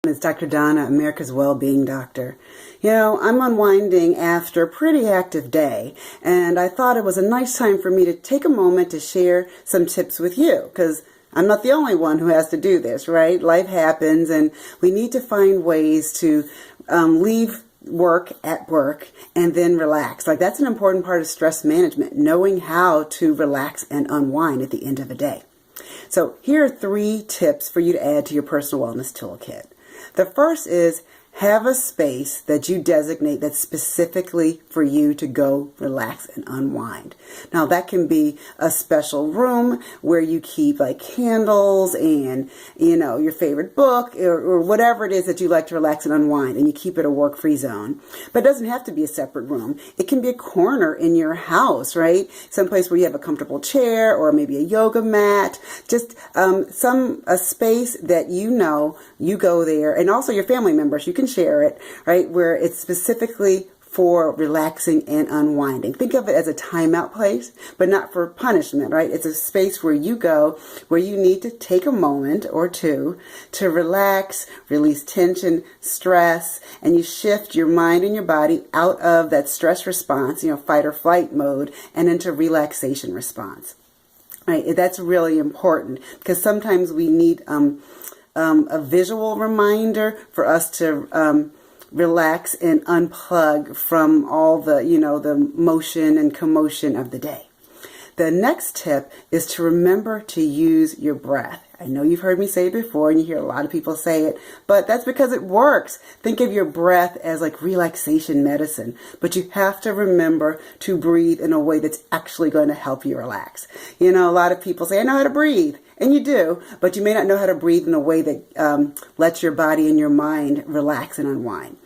It's Dr. Donna, America's Wellbeing Doctor. You know, I'm unwinding after a pretty active day, and I thought it was a nice time for me to take a moment to share some tips with you, because I'm not the only one who has to do this, right? Life happens, and we need to find ways to leave work at work and then relax. Like, that's an important part of stress management, knowing how to relax and unwind at the end of a day. So here are 3 tips for you to add to your personal wellness toolkit. The first is have a space that you designate that's specifically for you to go relax and unwind. Now, that can be a special room where you keep like candles and, you know, your favorite book or whatever it is that you like to relax and unwind, and you keep it a work-free zone. But it doesn't have to be a separate room. It can be a corner in your house, right? Someplace where you have a comfortable chair or maybe a yoga mat, just a space that you know you go there, and also your family members, you can share it, right, where it's specifically for relaxing and unwinding. Think of it as a timeout place, but not for punishment, right? It's a space where you go, where you need to take a moment or two to relax, release tension, stress, and you shift your mind and your body out of that stress response, you know, fight or flight mode, and into relaxation response. Right? That's really important, because sometimes we need a visual reminder for us to relax and unplug from all the, you know, the motion and commotion of the day. The next tip is to remember to use your breath. I know you've heard me say it before, and you hear a lot of people say it, but that's because it works. Think of your breath as like relaxation medicine, but you have to remember to breathe in a way that's actually going to help you relax. You know, a lot of people say, I know how to breathe, and you do, but you may not know how to breathe in a way that lets your body and your mind relax and unwind.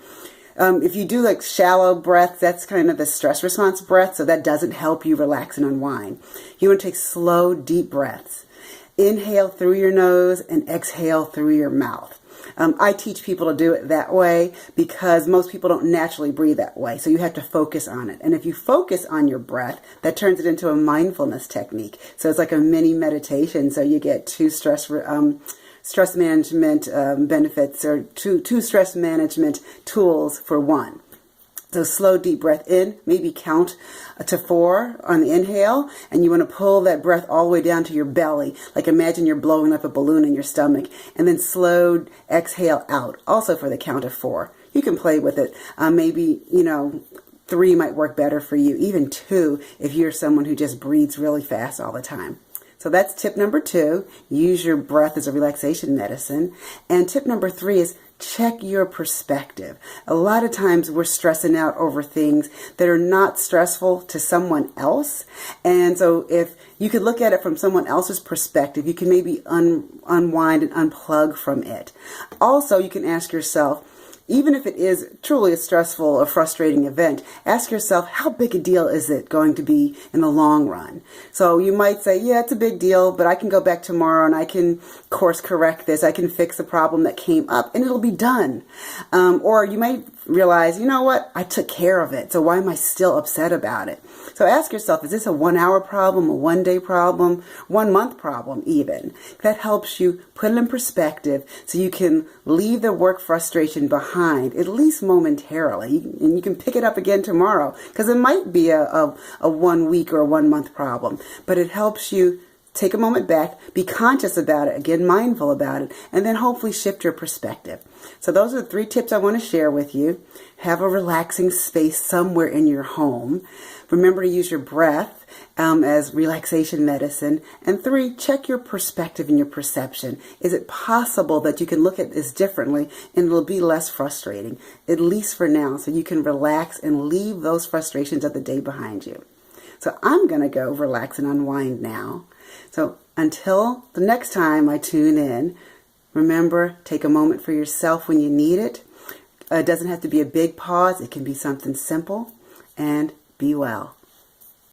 If you do like shallow breaths, that's kind of the stress response breath, so that doesn't help you relax and unwind. You want to take slow, deep breaths. Inhale through your nose and exhale through your mouth. I teach people to do it that way because most people don't naturally breathe that way, so you have to focus on it. And if you focus on your breath, that turns it into a mindfulness technique. So it's like a mini meditation, so you get 2 stress management benefits, or two stress management tools for one. So slow, deep breath in, maybe count to 4 on the inhale, and you want to pull that breath all the way down to your belly. Like imagine you're blowing up a balloon in your stomach, and then slow exhale out, also for the count of 4. You can play with it. Maybe, 3 might work better for you, even 2 if you're someone who just breathes really fast all the time. So that's tip number 2, use your breath as a relaxation medicine. And tip number 3 is check your perspective. A lot of times we're stressing out over things that are not stressful to someone else. And so if you could look at it from someone else's perspective, you can maybe unwind and unplug from it. Also, you can ask yourself, even if it is truly a stressful or frustrating event, ask yourself, how big a deal is it going to be in the long run? So you might say, yeah, it's a big deal, but I can go back tomorrow and I can course correct this. I can fix the problem that came up and it'll be done. Or you might realize, you know what, I took care of it, so why am I still upset about it? So ask yourself, is this a 1-hour problem, a 1-day problem, 1-month problem even? That helps you put it in perspective so you can leave the work frustration behind, at least momentarily, and you can pick it up again tomorrow, because it might be a 1 week or a 1 month problem, but it helps you take a moment back, be conscious about it, again, mindful about it, and then hopefully shift your perspective. So those are the 3 tips I want to share with you. Have a relaxing space somewhere in your home. Remember to use your breath as relaxation medicine. And 3, check your perspective and your perception. Is it possible that you can look at this differently and it'll be less frustrating, at least for now, so you can relax and leave those frustrations of the day behind you. So I'm going to go relax and unwind now. So until the next time I tune in, remember, take a moment for yourself when you need it. It doesn't have to be a big pause. It can be something simple. And be well.